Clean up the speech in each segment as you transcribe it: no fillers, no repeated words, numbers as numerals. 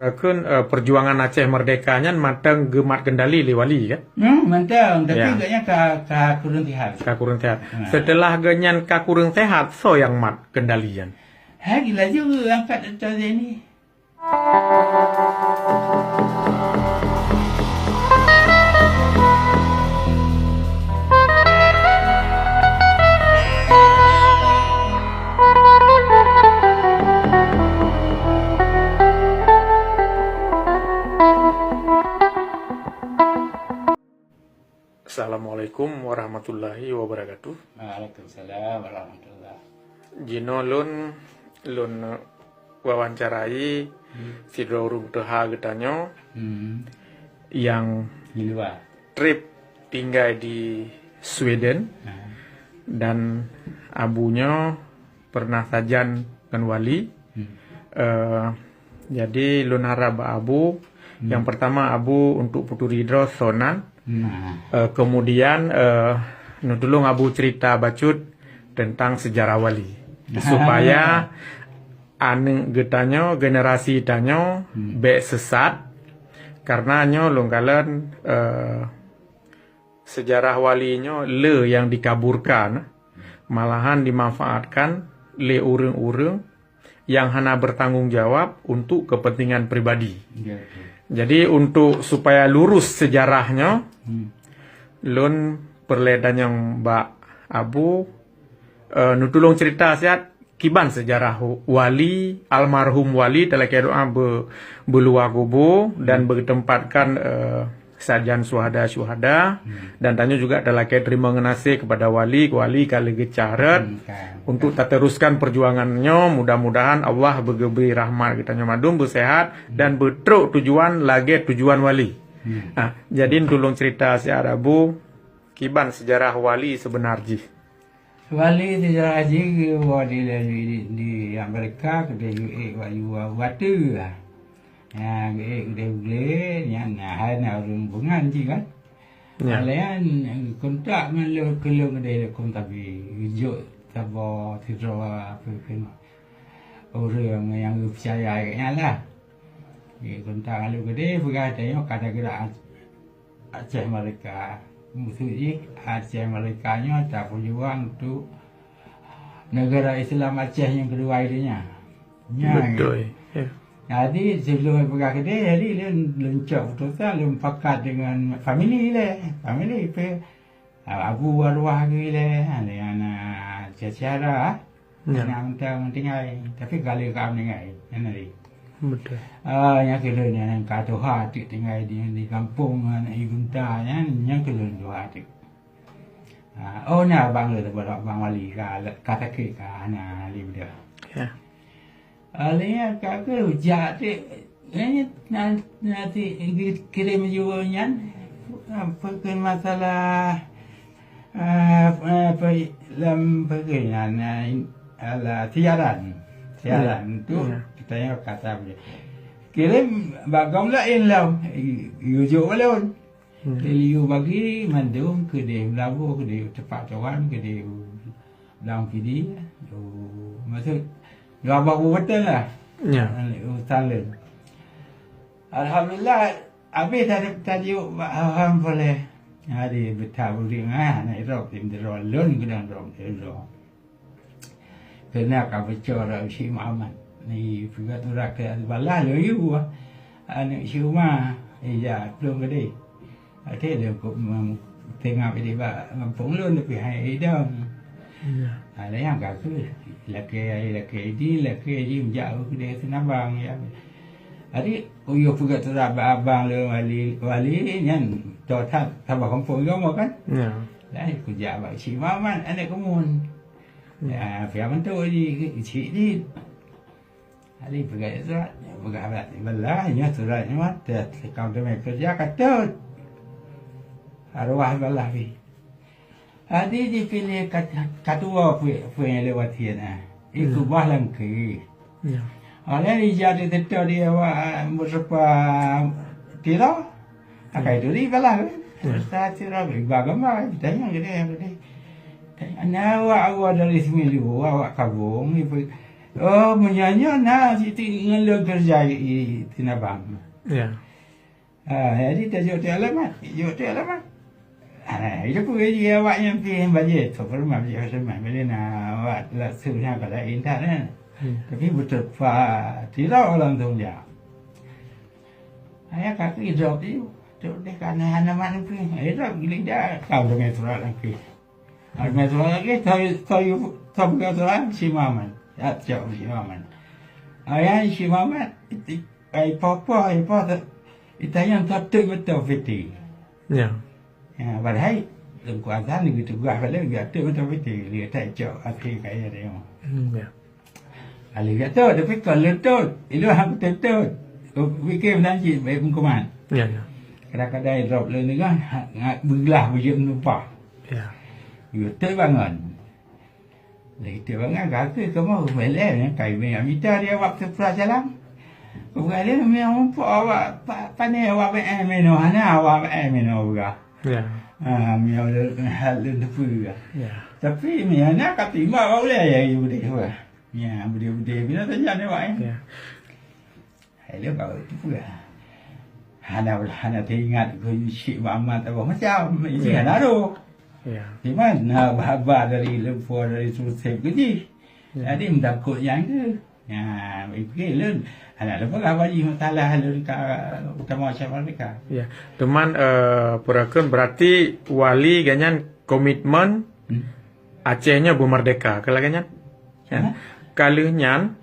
Kan perjuangan Aceh merdekanya matang gemat kendali liwali kan? Mantap, tapi Ya. agaknya kurang sehat. Kakurang sehat. Setelah genyan kakurang sehat, so yang mat kendalian. Gila juga angkat atas ini. Assalamualaikum warahmatullahi wabarakatuh. Waalaikumsalam warahmatullahi. Jino lun wawancarai si Dorung Teha getanyo yang Di luar. trip tinggal di Sweden dan abunya pernah sajan kan wali. Jadi lun harap abu yang pertama abu untuk Putu Ridho Sonan. Kemudian nutulung abu cerita bacut tentang sejarah wali supaya ane getanyo generasi tanyo be sesat karena nyo lungkalan sejarah walinyo le yang dikaburkan malahan dimanfaatkan le urung-urung yang hanya bertanggung jawab untuk kepentingan pribadi. Jadi untuk supaya lurus sejarahnya, lun perledan yang Mbak Abu nutulung cerita siat kiban sejarah wali almarhum wali dalam doa beluar kubu dan bertempatkan sajan syuhada dan tanya juga dalam terima ngenasi kepada wali kali gecaret untuk tak teruskan perjuangannya, mudah-mudahan Allah bergeberi rahmat kita madum bersehat dan betruk tujuan wali. Jadi tolong cerita si Arabu kiban sejarah wali sebenarnya. Wali sejarah haji di Amerika kedai waktu lah. Yang kedai yang orang bungan je kan. Kalian kontak dengan kelung kedai kon tapi hijau tabo tidur apa orang yang percaya kayaknya lah. Kontak kalau kedai berkata kata Aceh mereka musuh Aceh mereka nya tak berjuang untuk negara Islam Aceh yang kedua ininya. Betul. Jadi sebelum pergi kedai, jadi dia lencak betul-betul, dia pakat dengan family lah. Family pe abu arwah ke lah, ada anak secara, anak tinggal. Tapi kalau kami tinggal, yang ni. Betul. Yang kedua ni yang kata hati tinggal di kampung, anak igunta, yang kedua dua hati. Nah bang le bang wali kata ke anak lima dia. Ya. Alihnya kakak hujat ni nanti kirim juga nyan pergi masalah apa dalam pergian ala tiaran tu kita yang kata boleh kirim bagam lain lah yujuk lain liu bagi mandum ke dia labu ke dia cepat cawan ke dia dalam kidi maksud dua babu betul lah. Ya. Hutan lain. Alhamdulillah, habis tadi orang boleh hari bertahu dengan nak irok tim derolun kedang derol. Kena kau bicara si Muhammad. Ni juga tu rakyat balah loyu. Anak si Umar, ya belum gede. Ada dia tengah di kampung lun tapi hai dah. Ada yang kaki laki di menjauh ke dia senabang ya. Jadi uyo juga terap abang le wali nyan totat tabak kampung yo kan. Ya. Lah ku jawab si Maman anak kumun. Ya, fiaman tu di di. Hari pergi surat, pergi belah nya surat nya mata kau tu kerja kata. Arwah belah pi. Adi dipilih ketua yang lewat dia itu bahlang ke. Oleh jadi tetap dia berapa tidak, akai tu di balang. Saya tidak bagaimana tanya gede. Nawa awak dari sembilu awak kabung Oh, menyanyi na Siti ngelung kerja di Tinabang. Ya. Jadi tajuk tu alamat. Itu pun dia awak yang pergi bajet. So, perlu dia semai. Bila nak awak lah suruhnya kalau indah kan. Tapi betul tidak orang tu dia. Ayah kaki drop tu. Drop dia kerana hanaman tu. Drop gila dia. Kau dengan surat lagi. Dengan surat lagi. Tahu bukan surat si Maman. Jauh si Maman. Ayah si Maman. Apa tu. Itu yang tak betul fiti. Ya. Padahal kekuasaan gitu gua pada gak betul fiti. Dia tak jauh akhir kaya dia. Ya. Ali kata tapi kalau betul, itu hang betul. Fikir nanti baik hukuman. Ya, ya. Kadang-kadang drop le ni kan belah bujur numpah. Ya. Betul bangun. Itu bangun kaki kamu belai kai me amita dia waktu pelajaran. Bukan memang awak pandai awak meno hana awak meno juga. Ya. Mio hal tu juga. Ya. Tapi mia nak katima boleh ya ibu dia. Ya, bude bila saja ni awak. Ya. Hello kau itu pula. Hana teringat kau si Muhammad apa macam ini hana tu. Ya. Di mana bahaba dari lempo dari susah kerja. Jadi mendakut yang tu. Ya, fikir lun. Hana lupa apa lagi masalah lun utama siapa mereka. Ya. Teman Purakan berarti wali ganyan komitmen Acehnya bermerdeka. Kalau ganyan. Ya. Kalau nyan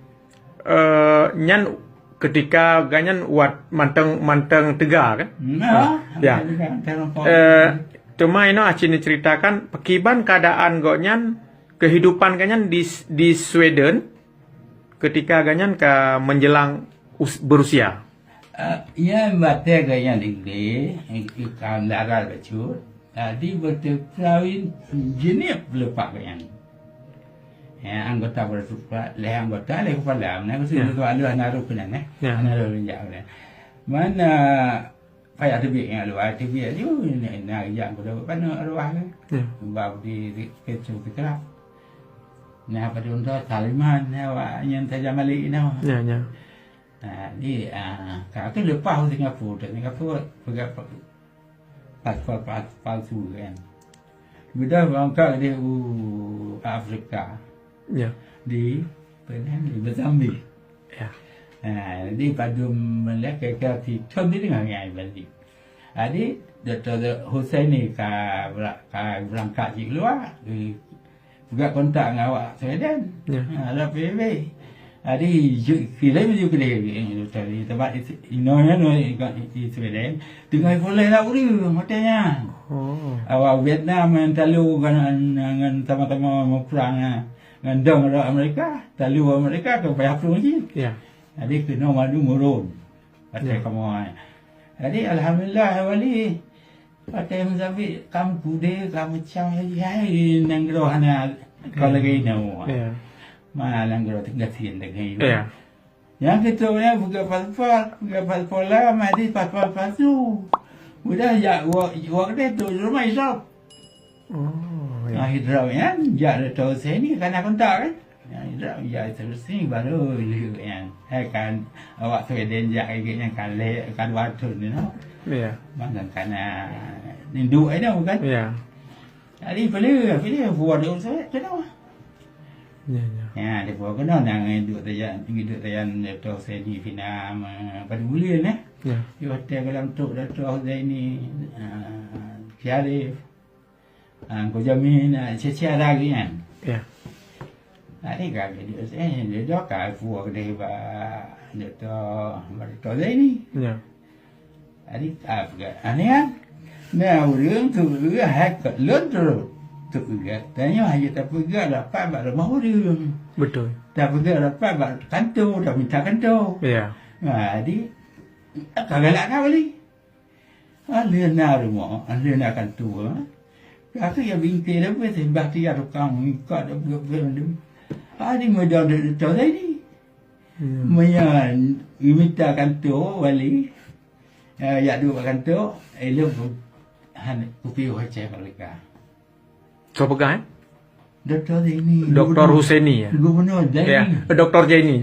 ketika ganyan wat manteng tegar kan? Ya. Cuma ini Aceh ni ceritakan pekiban keadaan goknyan kehidupan ganyan di Sweden ketika ganyan ke menjelang berusia. Ya mata ganyan Inggeris ikan darat becut. Di berterkawin jenis lepak ganyan. Ya, anggota bersuka, anggota kepala, nak suruh tu alu naruh kena naruh renjak kena. Mana payah tebik yang alu, tebik tu nak yang aku dapat mana arwah kan. Bab di kecu kita. Nah pada untuk taliman, awak yang tajam balik ni. Ya, ya. Di kau lepas Singapura pergi paspor palsu kan. Bila berangkat di Afrika. Ya. Di Mozambik. Ya. Di padu mereka kaki thom ni dengan ngai balik. Jadi Dr. Hussein ni berangkat di luar di juga kontak dengan awak Sweden. Ya. Ada PB. Jadi kira juga dia tadi tempat inonya di Sweden. Dengan boleh lah uri matanya. Oh. Awak Vietnam yang terlalu dengan sama-sama mau perang ngandang orang Amerika, terlalu Amerika ke payah perang je. Ya. Jadi kena madu murun. Pakai kamu. Jadi alhamdulillah wali pakai Mozambik kamu kude kamu macam hai nang rohana kalau lagi nau. Ya. Mana nang roh tinggal sini lagi. Ya. Yang kita punya buka paspor lah, mari paspor palsu. Udah ya wak dia tu rumah isap. Oh. Ya. Hidraulian ya tahu sini kan aku tak kan. Ya terus ni baru kan. Kan awak Sweden jak yang kan kan waktu ni no. Ya. Mana kan nindu ada bukan? Ya. Jadi pilih buat dia saya kenapa? Ya, ya. Ya, dia buat kena nang duduk tayan tahu sini Vietnam pada bulan eh. Ya. Di hotel dalam tu Dato' Zaini Syarif Ko Jamin Cia lagi kan. Ya. Ini kan dia dah kai phù dia Dato' Zaini. Ya. Jadi aneh kan. Nah, orang tu hak lớn rồi. Thực ra tanya hanya tak pergi dapat bak rumah orang. Betul. Tak pergi dapat bak kantor, tak minta kantor. Ya. Jadi kagak nak balik. Alih nak rumah, alih nak kantor. Aku yang bingkai dah pun sembah dia tukang ikut dah berapa. Ada modal Dato' Zaini. Maya minta kantor wali. Ya dua kantor, elok han kopi hoce mereka. Kau pegang? Dr. Zaini. Dr. Husaini ya. Gubernur Ya, Zaini.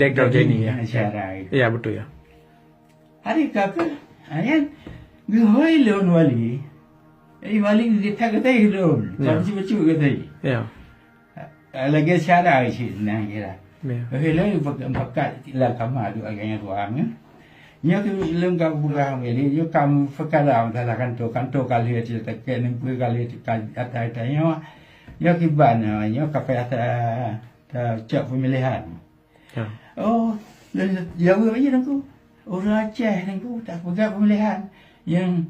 Dr. Jaini ya. Syarah. Iya betul ya. Hari kakak, ayan, gihoi lon wali. Wali kita kata lon, Ya. tapi cuci kata. Ya. Lagi syarah sih, nah kira. Ya. Helai pakat lah kamar tu agaknya tuang. Nya tu lem kau buka meli, yo kam fakaram tadakan kantor kali itu tak kena kali itu atai-atainya. Yo kiban nya kapai ata cak pemilihan. Ya. Oh, jauh aja nangku. Orang Aceh nangku tak pegang pemilihan. Yang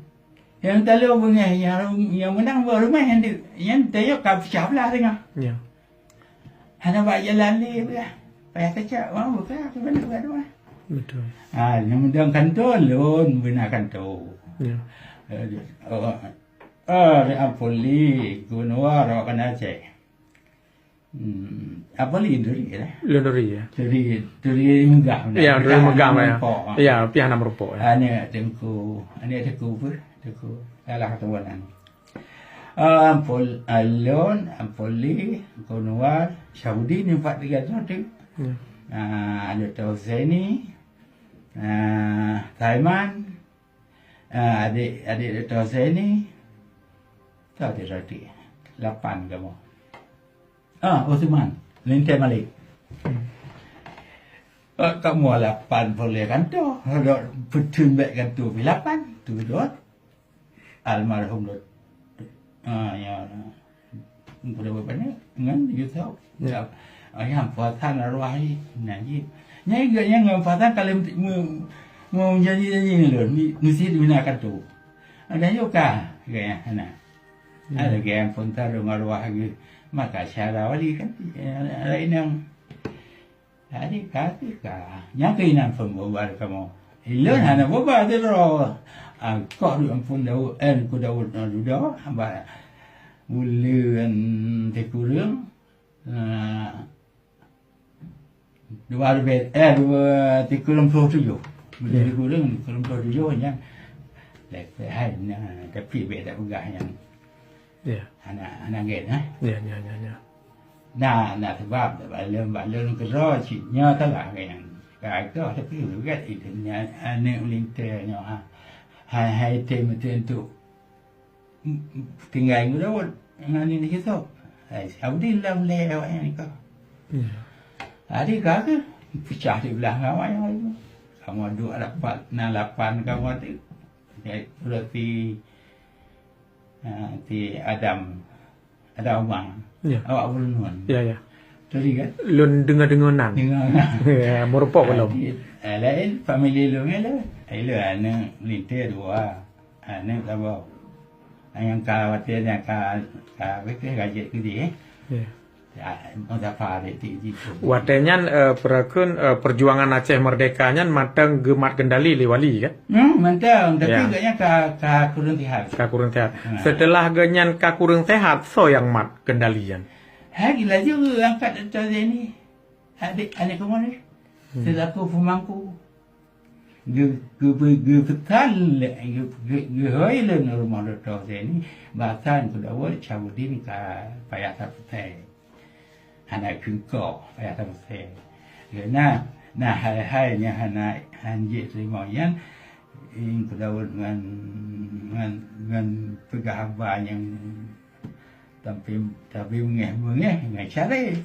tahu bunga yang menang baru main tu. Yang tahu kau siapa lah tengah. Ya. Hana buat jalan ni ya. Payah kecak mau buka aku benar buat. Betul. Yang menang kantor lon benar kantor. Ya. Apoli Gunawar orang Aceh. Apoli duri lah. Londori ya. Duri megah. Iya, duri megah ya. Iya, pihak nama rupo ya. Ane tengku pun, tengku salah satu bulan. Ampol Alon, Ampoli, Gunawar, Saudi ni 4-3 tu. Ya. Ada Tauzeni, Taiman, adik Tauzeni, tahu dia roti, 8 kamu. Osman, Lintai Malik. Kamu 8 boleh kan tu, ada betul baik kan tu, 8, tu dot. Almarhum dot. Ya, boleh berapa ni? Dengan you tahu. Ya. Ayam puatan arwah ni. Nyai yang puatan kalau mau janji lor, mesti digunakan tu. Ada juga gaya na. Ada gaya pun taruh arwah gitu. Maka syara wali kan lain yang hari kata yang kainan pembuat kamu. Ilon hana boba tu roh. Kau tu ampun dah ku dah dah hamba bulan tekurung. Dua tekurung 27. Bulan tekurung 27 yang lek hai tapi beda juga yang Ya. anak gen ha. Ya. Nah sebab balon ke roh nya tak lah yang kau tapi juga itu nya ane ulintanya hai tem tu tinggal ngudawat ngani ni kita Saudi lam lewat yang kau Ya. hari kakak pecah di belakang awak yang kamu dua dapat 8 kamu tu berarti ti Adam Umar. Ya. Awak belum. Ya. Tadi kan? Lun dengar-dengaran. Ya, merupakan belum. Lain family lu ni lah. Ailo anak lintir dua. Anak apa? Yang khawatirnya betul gaji tu dia. Ya. Masa pada itu. Watenyan perakun perjuangan Aceh merdekanya matang gemat kendali liwali kan? Mantap. Tapi Ya. agaknya kurang sihat. Kakurang sehat. Setelah genyan kakurang sehat, so yang mat kendalian. Gila juga angkat atas ini. Adik kamu ni. Selaku pemangku. Gebetal. Gehoi rumah doktor ini. Bahkan sudah buat cabudin ke payah terpetai. Anak kengkau payah terpetai. Nah hai nya anak hanjit terima yang ini kedawat dengan pegawai yang tapi mengeh cari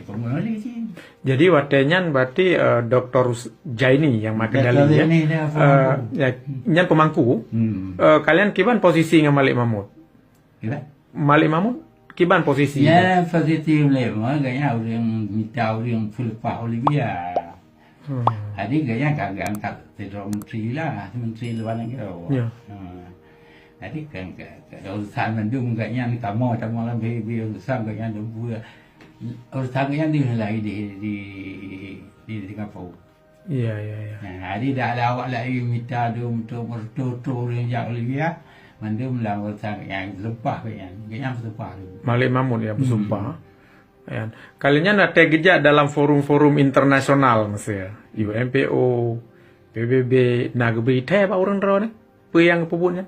komunali sih. Jadi watenyan berarti Dr. Jaini yang mat kendali ya. Ya, nyan pemangku. Kalian kiban posisi dengan Malik Mahmud? Kira? Malik Mahmud kiban posisi? Ya, positif le, makanya orang minta orang full power Libya. Adik gaya kagak angkat tidak menteri luar negeri. Ya. Adik kan urusan mendung gaya ni kamu lah urusan gaya dua urusan gaya ni lagi di Singapura. Iya. Nah, adik dah ada awak lagi minta untuk bertutur yang Libya. Mendung lah urusan yang lepas gaya bersumpah tu. Malik Mahmud ya bersumpah. Ya. Kalian ada gejak dalam forum-forum internasional mesti UNPO, PBB, nak beri teh apa orang rawat ni? Apa yang pebunnya?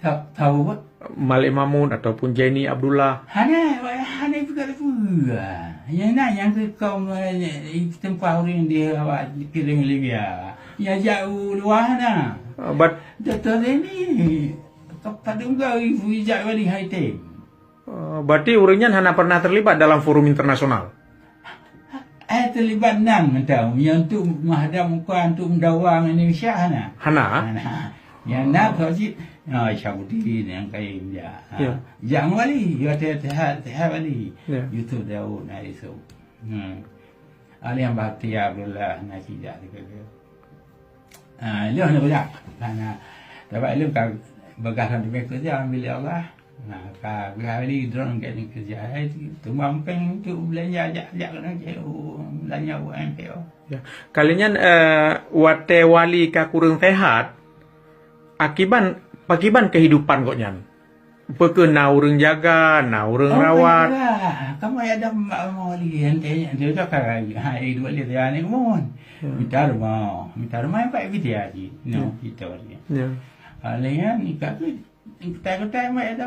tahu apa? Malik Mahmud ataupun Jaini Abdullah. Hana perkara pula. Yang nak yang ke kau tempat orang dia awak kirim Libya. Ya jauh luar na. But Doktor ini kepada engkau ibu ijak wali haitim. berarti urangnya hana pernah terlibat dalam forum internasional. Terlibat nang tahu yang tu menghadap muka untuk mendawang Indonesia hana. Hana. Yang nak kau si Syabudi yang kaya dia. Yang wali, you ada wali. YouTube dia nak isu. Ali yang bakti Abdullah nak kijak dia. Lu nak berjak. Karena dapat lu kau bagasan di kerja ambil Allah. Nah, kau hari drone ke kerja itu tumbang peng tu belanja ajak kena jauh belanja UMPO. Ya. Kalinya wate wali ka kurang sehat akiban kehidupan kok nyan. Peke na urang jaga, na urang rawat. Kamu ada wali ente dia tak hai dua lihat ya ni mon. Minta rumah yang pak video aja. No, kita dia. Ya. Kalian ikat kita mai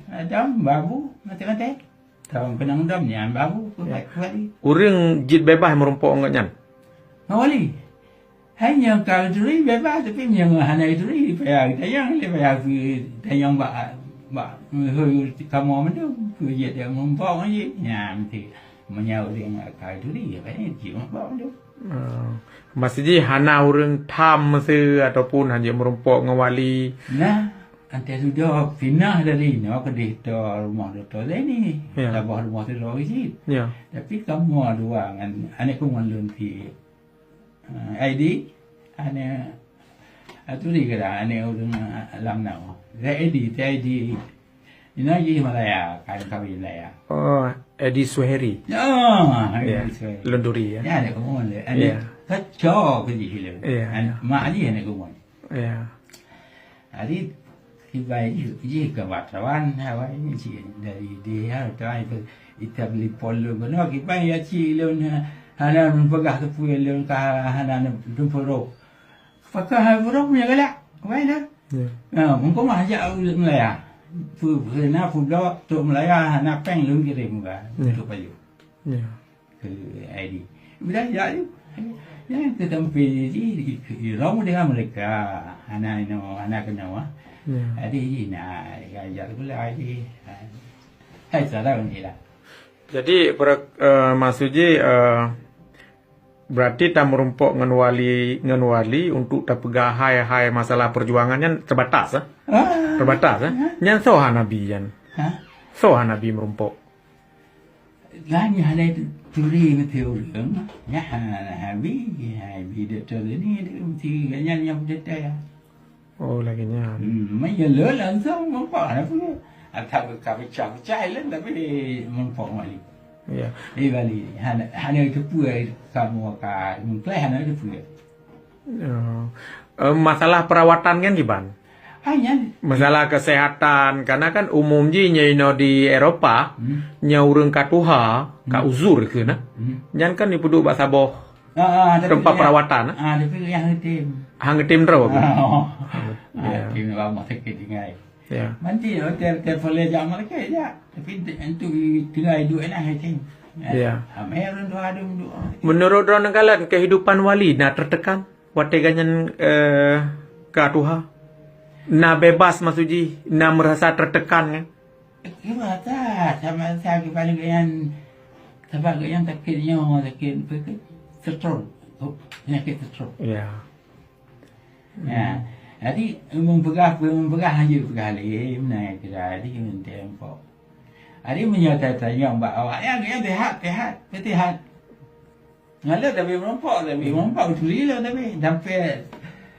ada babu mati. Tahu penang dam ni babu wali. Urang jid bebas merumpok ngot nyan. Wali. Hanya kau duri bebas tapi yang hana duri payah tayang tayang kamu mana kerja dia membawa aja nanti menyau dengan kau duri apa ni cuma bawa tu. Maksudnya hana urang tham se ataupun hanya merumpok ngawali. Nah, ante sudah pindah dari ni ke deta rumah doktor ni. Tabah rumah tu lagi sih. Ya. Tapi kamu dua kan anak ku ngalun ti ID ane aturi kira ane urang alam nau. ID ina ji Malaya kan kawin Malaya. Oh, Edi Suheri. Ya, Londuri ya. Ya, ada kamu le. Ane kacau ke ji hilang. Mak ni ane kamu. Ya. Hari tiba ji ke wartawan awak ini ji dari dia tu itu beli polo benar kipai ya ji lon hana pegah tu punya lon ka hana dumporo. Fakah buruk punya galak. Wai dah. Mungkin mah aja Melaya. Pernah pula tu Melaya nak peng lu kirim kan untuk baju. Ya. Ke ID. Bila jadi yang ke tempat ni ramu dengan mereka anak kenal Adi nak ajar pula ID. Hai salah ni lah. Jadi maksudnya berarti tak merumpok ngan wali untuk tak pegah hai masalah perjuangannya terbatas terbatas nyan soha nabi yan soha nabi merumpok gani hal turi betul ya habi doktor ni mesti ganyan yang deta ya oh lagi nya mai lo langsung merumpok apa atau kau cai lah tapi merumpok wali. Ya. Wali hanya itu pula kamu akan mungkin hanya itu pula. Masalah perawatan kan gimana? Hanya masalah kesehatan karena kan umumnya nyaino di Eropa nyaureng katuha ka uzur ke na. Nyan kan dipuduk bak saboh. Tempat perawatan. Tapi yang tim. Hang tim ro. Tim lama sakit tinggal. Ya. Nanti hotel boleh jam mereka ya. Tapi itu tinggal duit nak hati. Ya. Amerun dua. Menurut orang kalian kehidupan wali nak tertekan, wateganyan katuha, nak bebas maksudnya, nak merasa tertekan kan? Gimana sama saya paling yang sebab yang sakitnya sakit stroke, penyakit stroke. Ya. Ya. Jadi membegah hanya begah lagi mana kira jadi mentempo. Hari menyatakan mbak awak yang tehat. Ngalah tapi merompok tuli lah tapi sampai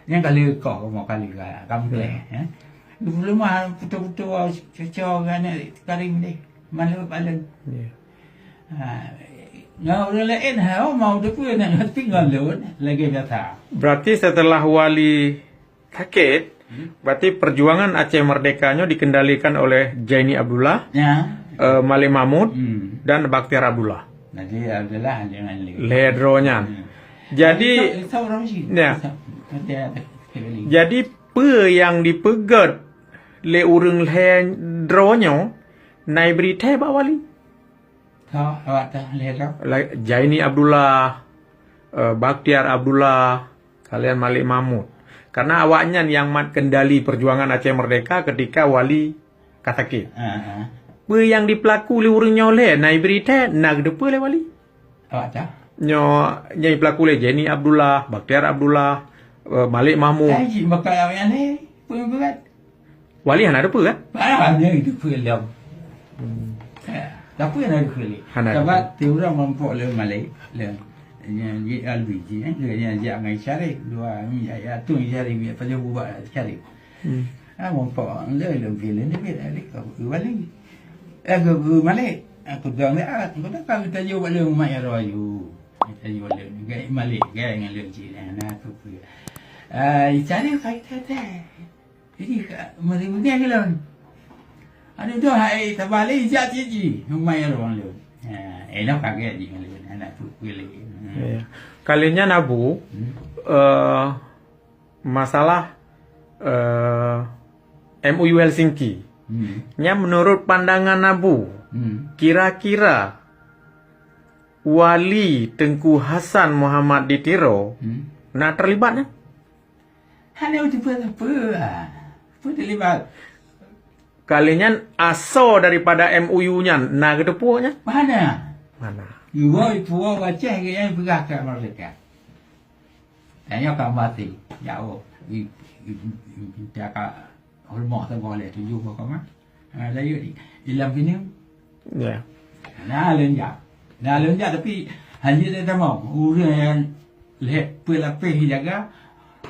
yang kali kau mau kali kamu boleh ya. Dulu mah putu-putu cocok kan karim deh. Malu paling. Ngau lain mau depu nak tinggal lu lagi biasa. Berarti setelah wali sakit, berarti perjuangan Aceh Merdekanya dikendalikan oleh Jaini Abdullah, Malik Mahmud, dan Bakhtiar Abdullah. Jadi Abdullah jangan Ledronya. Jadi, jadi pe yang dipegat le urang le dronyo nai berita ba wali. Kau awak tak lihat kau? Jaini Abdullah, Bakhtiar Abdullah, kalian Malik Mahmud. Karena awaknya yang mat kendali perjuangan Aceh Merdeka ketika wali katakit. Apa yang dipelaku le urang nyole nai berita nak depa le wali. Awak tak? Nyai pelaku le Jaini Abdullah, Bakhtiar Abdullah, Malik Mahmud. Cik bakal awak yang ni pun berat. Wali hana depa kan? Mana itu film. Tapi yang ada kali. Sebab tiada mampu le Malay le. Yang di LBG yang jangan cari dua ya tu cari biar pada buat cari. Mampu le film ni biar ada kau balik. Aku Malay. Aku dah ni aku dah kau tajuk balik rumah ya royu. Tajuk balik gay Malay gay dengan le cik nah tu. Cari kata. Jadi mari mungkin kalau ada tu hai tabali jadi ji mai orang lu. Enak kaget ji lu anak tu pilih. Kalinya Nabu masalah MOU Helsinki. Nya menurut pandangan Nabu, kira-kira wali Tengku Hasan Muhammad Ditiro nak terlibat nah? Hanya itu apa? Apa terlibat? Kalinya asal daripada MOU-nya nak kedepunya? Mana? Mana? Dua itu Aceh ke yang bergerak ke Merdeka. Tanya kat mati. Jauh. Dia kat hormat tak boleh tuju kau kan? Ada yuk ilam kini. Ya. Nah lenjak tapi hanya dia tak mau. Orang yang leh pelapih jaga.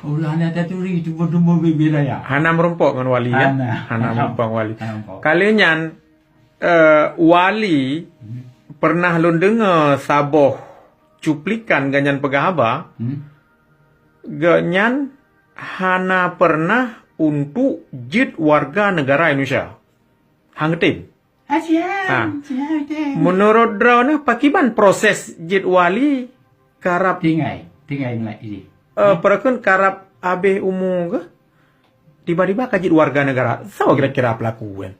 Orang yang taturi itu bertumbuh bibiraya. Hana merumpok dengan wali ya. Hana merumpok wali. Kalinya wali pernah lu dengar saboh cuplikan ganyan pegahaba. Ganyan hana pernah untuk jid warga negara Indonesia. Hangtim. Menurut drone pakiban proses jid wali karap tinggai ini. Perakun karap abe umum ke? Tiba-tiba kajit warga negara. Sama kira-kira pelaku kan?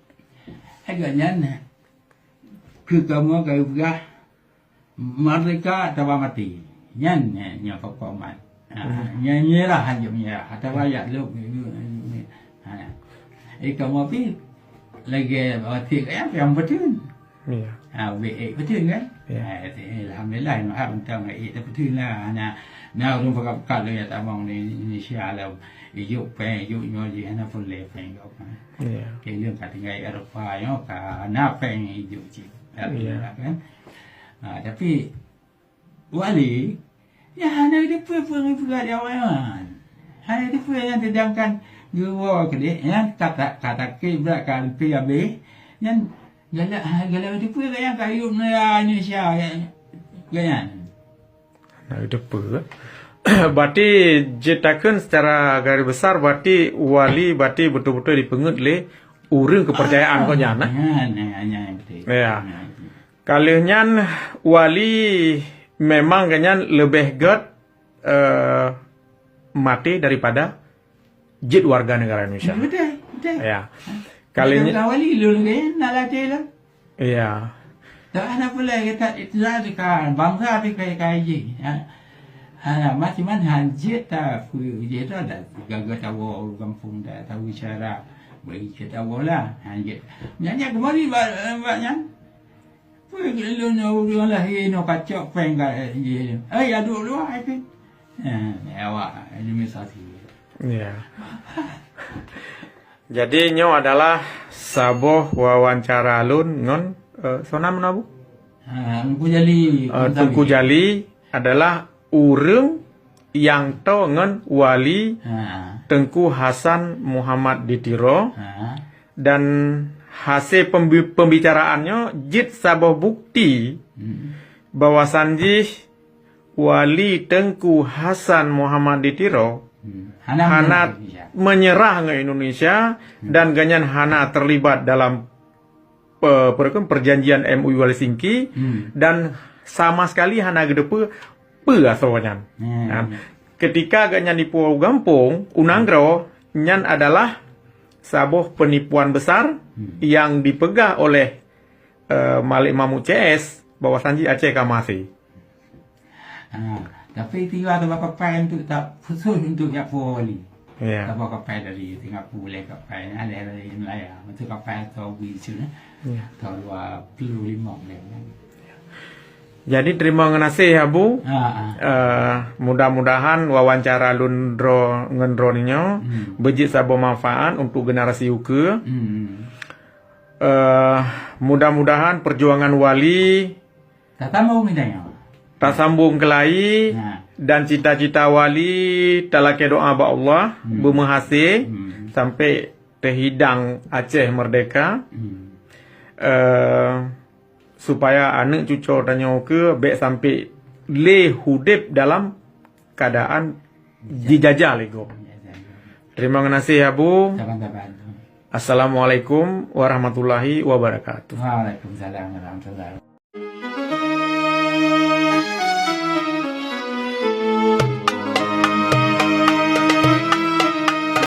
Agaknya ke kamu kau berah Merdeka atau mati. Nyan pokokman. Nyerah hanya menyerah. Atau rakyat lu. Kamu pi lagi mati yang betul. Ya. Betul kan? Alhamdulillah. Alhamdulillah. Betul lah. Nah, orang pakai kalau ya tamang di Indonesia lah, yuk nyoji anak pun lepeng kau kan. Kalian kata gay Eropa, yo kan, napeng yuk cip, kan. Tapi wali, ya hanya dia pun awal, hanya dia pun yang sedangkan gua kedek, yang kata kibratkan PAB, yang galak dia pun yang kayu Indonesia, ganyan. Nah, depa. Berarti jetakan secara garis besar berarti wali berarti betul-betul dipengut le urang kepercayaan kau nyana. Ya. Kalian wali memang ganyan lebih get mati daripada jid warga negara Indonesia. Betul. Ya. Kalian wali lu kan nak latih lah. Iya. Tak ada pula kita itulah kan bangsa tapi kayak je. Macam mana hanjit tak je tu ada gagal tahu kampung dah tahu cara bagi kita tahu lah hanjit. Nyanyi kemari banyak. Pergi lu orang lah no kacau penggal je. Aduk lu itu. Awak administrasi. Iya. Jadi nyo adalah saboh wawancara lun ngon sonam nabu? Tengku Jali adalah urang yang to ngon wali Tengku Hasan Muhammad Ditiro dan hasil pembicaraannya jid saboh bukti bahwa sanjih wali Tengku Hasan Muhammad Ditiro hana menyerah ke Indonesia dan ganyan hana terlibat dalam perjanjian MOU Helsinki dan sama sekali hana gedepe asalnya. Ketika ganyan di Pulau Gampung, Unanggro nyan adalah sabuh penipuan besar yang dipegang oleh Malik Mahmud CS bahwa Sanji Aceh Kamasi. Tapi tiba ada kapai untuk tak khusus untuk yang wali. Ya. Tak kapai dari tengah boleh kapai ada dari Melayu. Untuk kapai atau bisu Ya. atau 25 boleh. Jadi terima kasih ya Bu. Mudah-mudahan wawancara lundro ngendronnya bejit sabo manfaat untuk generasi uke. Mudah-mudahan perjuangan wali Tak tahu midanya. tak sambung kelai dan cita-cita wali talake doa ba Allah bermahasih sampai terhidang Aceh merdeka. Supaya anak cucu tanya ke baik sampai le hudip dalam keadaan dijajah lego. Terima kasih ya Bu. Assalamualaikum warahmatullahi wabarakatuh. Waalaikumsalam warahmatullahi wabarakatuh.